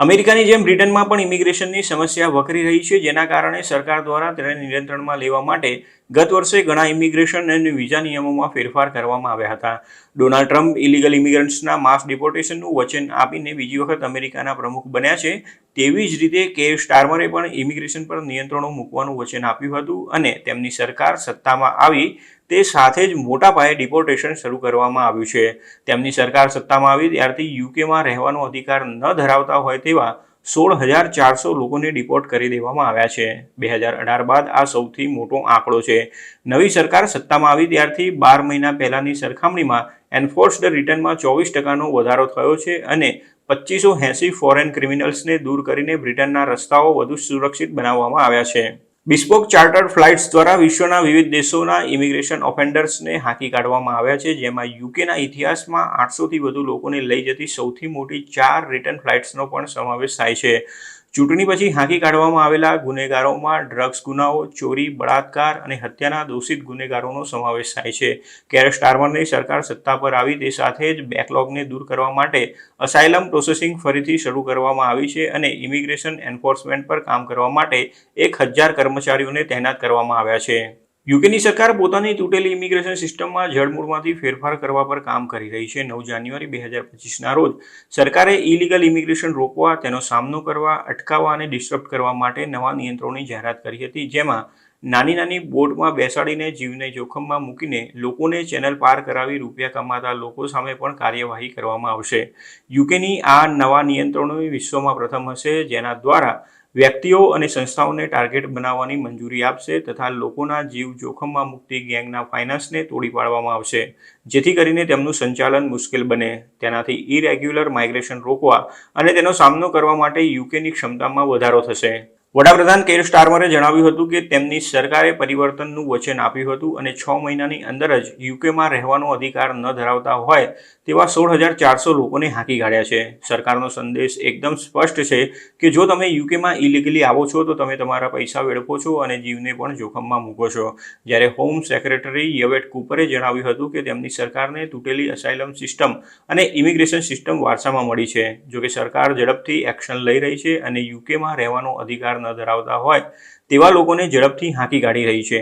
અમેરિકાની જેમ બ્રિટનમાં પણ ઇમિગ્રેશનની સમસ્યા વકરી રહી છે, જેના કારણે સરકાર દ્વારા તેને નિયંત્રણમાં લેવા માટે ગત વર્ષે ઘણા ઇમિગ્રેશન અને વિઝા નિયમોમાં ફેરફાર કરવામાં આવ્યા હતા. ડોનાલ્ડ ટ્રમ્પ ઇલીગલ ઇમિગ્રન્ટ્સના માસ ડિપોર્ટેશનનું વચન આપીને બીજી વખત અમેરિકાના પ્રમુખ બન્યા છે. તેવી જ રીતે કેર સ્ટારમરે પણ ઇમિગ્રેશન પર નિયંત્રણો મૂકવાનું વચન આપ્યું હતું અને તેમની સરકાર સત્તામાં આવી તે સાથે જ મોટા પાયે ડિપોર્ટેશન શરૂ કરવામાં આવ્યું છે. તેમની સરકાર સત્તામાં આવી ત્યારથી યુકેમાં રહેવાનો અધિકાર ન ધરાવતા હોય તેવા 16,400 લોકોને ડિપોર્ટ કરી દેવામાં આવ્યા છે. 2018 બાદ આ સૌથી મોટો આંકડો છે. નવી સરકાર સત્તામાં આવી ત્યારથી 12 મહિના પહેલાની સરખામણીમાં એન્ફોર્સ્ડ રિટર્નમાં 24% વધારો થયો છે અને 2580 ફોરેન ક્રિમિનલ્સને દૂર કરીને બ્રિટનના રસ્તાઓ વધુ સુરક્ષિત બનાવવામાં આવ્યા છે. બિસ્પોક ચાર્ટર્ડ ફ્લાઇટ્સ દ્વારા વિશ્વના વિવિધ દેશોના ઇમિગ્રેશન ઓફેન્ડર્સને હાંકી કાઢવામાં આવ્યા છે, જેમાં યુકેના ઇતિહાસમાં 800થી વધુ લોકોને લઈ જતી સૌથી મોટી 4 રિટર્ન ફ્લાઇટ્સનો પણ સમાવેશ થાય છે. ચૂંટણી પછી હાંકી કાઢવામાં આવેલા ગુનેગારોમાં ડ્રગ્સ ગુનાઓ, ચોરી, બળાત્કાર અને હત્યાના દોષિત ગુનેગારોનો સમાવેશ થાય છે. કેર સ્ટારમરની સરકાર સત્તા પર આવી તે સાથે જ બેકલોગને દૂર કરવા માટે અસાયલમ પ્રોસેસિંગ ફરીથી શરૂ કરવામાં આવી છે અને ઇમિગ્રેશન એન્ફોર્સમેન્ટ પર કામ કરવા માટે 1000 કર્મચારીઓને તૈનાત કરવામાં આવ્યા છે. યુકેની સરકાર પોતાની તૂટેલી ઇમિગ્રેશન સિસ્ટમમાં જડમૂળમાંથી ફેરફાર કરવા પર કામ કરી રહી છે. 9 જાન્યુઆરી 2025ના રોજ સરકારે ઇલીગલ ઇમિગ્રેશન રોકવા, તેનો સામનો કરવા, અટકાવવા અને ડિસ્ટર્બ કરવા માટે નવા નિયંત્રણોની જાહેરાત કરી હતી, જેમાં નાની બોટમાં બેસાડીને જીવને જોખમમાં મૂકીને લોકોને ચેનલ પાર કરાવી રૂપિયા કમાતા લોકો સામે પણ કાર્યવાહી કરવામાં આવશે. યુકેની આ નવા નિયંત્રણો વિશ્વમાં પ્રથમ હશે, જેના દ્વારા વ્યક્તિઓ અને સંસ્થાઓને ટાર્ગેટ બનાવવાની મંજૂરી આપશે તથા લોકોના જીવ જોખમમાં મૂકતી ગેંગના ફાઇનાન્સને તોડી પાડવામાં આવશે, જેથી કરીને તેમનું સંચાલન મુશ્કેલ બને. તેનાથી ઇરેગ્યુલર માઇગ્રેશન રોકવા અને તેનો સામનો કરવા માટે યુકેની ક્ષમતામાં વધારો થશે. વડાપ્રધાન કેર સ્ટારમરે જણાવ્યું હતું કે તેમની સરકારે પરિવર્તનનું વચન આપ્યું હતું અને 6 મહિનાની અંદર જ યુકેમાં રહેવાનો અધિકાર ન ધરાવતા હોય તેવા 16,400 લોકોને હાંકી કાઢ્યા છે. સરકારનો સંદેશ એકદમ સ્પષ્ટ છે કે જો તમે યુકેમાં ઇલીગલી આવો છો તો તમે તમારા પૈસા વેડફો છો અને જીવને પણ જોખમમાં મૂકો છો. જ્યારે હોમ સેક્રેટરી યવેટ કૂપરે જણાવ્યું હતું કે તેમની સરકારને તૂટેલી અસાયલમ સિસ્ટમ અને ઇમિગ્રેશન સિસ્ટમ વારસામાં મળી છે. જોકે સરકાર ઝડપથી એક્શન લઈ રહી છે અને યુકેમાં રહેવાનો અધિકાર ન ધરાવતા હોય તેવા લોકોને ઝડપથી હાંકી કાઢી રહી છે.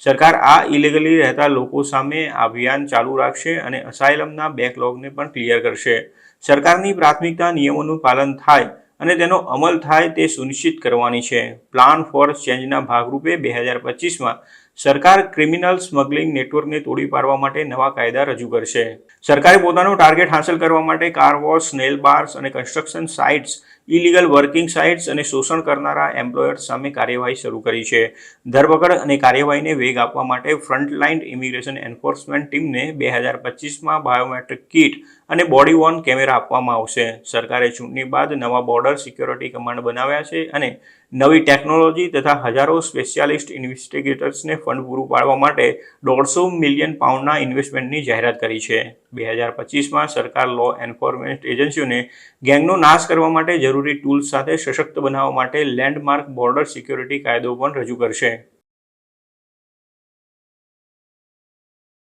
સરકાર આ ઇલીગલી રહેતા લોકો સામે અભિયાન ચાલુ રાખશે અને અસાયલમના બેકલોગને પણ ક્લિયર કરશે. સરકારની પ્રાથમિકતા નિયમોનું પાલન થાય અને તેનો અમલ થાય તે સુનિશ્ચિત કરવાની છે. પ્લાન ફોર ચેન્જના ભાગરૂપે 2025માં સરકાર ક્રિમિનલ સ્મગલિંગ નેટવર્કને તોડી પાડવા માટે નવા કાયદા રજૂ કરશે. સરકારે પોતાનો ટાર્ગેટ હાંસલ કરવા માટે કાર વોશ, નેલ બાર્સ અને construction sites, illegal working sites અને શોષણ કરનારા એમ્પ્લોયર્સ સામે કાર્યવાહી શરૂ કરી છે. ધરપકડ અને કાર્યવાહીને વેગ આપવા માટે ફ્રન્ટલાઇન ઇમિગ્રેશન એન્ફોર્સમેન્ટ ટીમને 2025માં બાયોમેટ્રિક કિટ અને બોડી વોર્ન કેમેરા આપવામાં આવશે. સરકારે ચૂંટણી બાદ નવા બોર્ડર સિક્યોરિટી કમાન્ડ બનાવ્યા છે અને નવી ટેકનોલોજી તથા હજારો સ્પેશિયાલિસ્ટ ઇન્વેસ્ટિગેટર્સને ફંડ પૂરું પાડવા માટે £150 મિલિયન ઇન્વેસ્ટમેન્ટની જાહેરાત કરી છે. 2025માં સરકાર લો એન્ફોર્સમેન્ટ એજન્સીઓને ગેંગનો નાશ કરવા માટે જરૂરી ટૂલ્સ સાથે સશક્ત બનાવવા માટે લેન્ડમાર્ક બોર્ડર સિક્યોરિટી કાયદો પણ રજૂ કરશે.